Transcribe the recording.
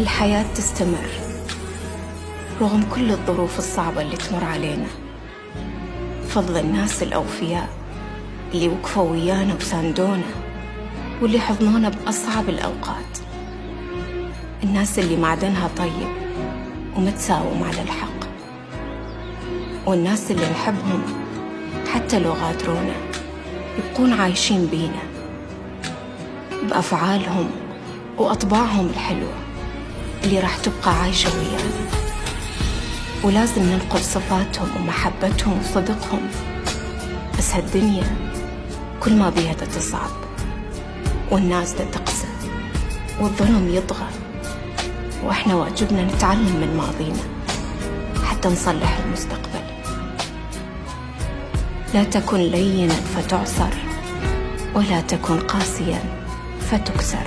الحياة تستمر رغم كل الظروف الصعبة اللي تمر علينا. فضل الناس الأوفياء اللي وقفوا ويانا وساندونا واللي حضنونا بأصعب الأوقات، الناس اللي معدنها طيب ومتساوم على الحق، والناس اللي نحبهم حتى لو غادرونا يبقون عايشين بينا بأفعالهم وأطباعهم الحلوة اللي راح تبقى عايشة ويانا. ولازم ننقل صفاتهم ومحبتهم وصدقهم، بس هالدنيا كل ما بيها تصعب والناس تقسى والظلم يطغى، وإحنا واجبنا نتعلم من ماضينا حتى نصلح المستقبل. لا تكن لينا فتعصر، ولا تكن قاسيا فتكسر.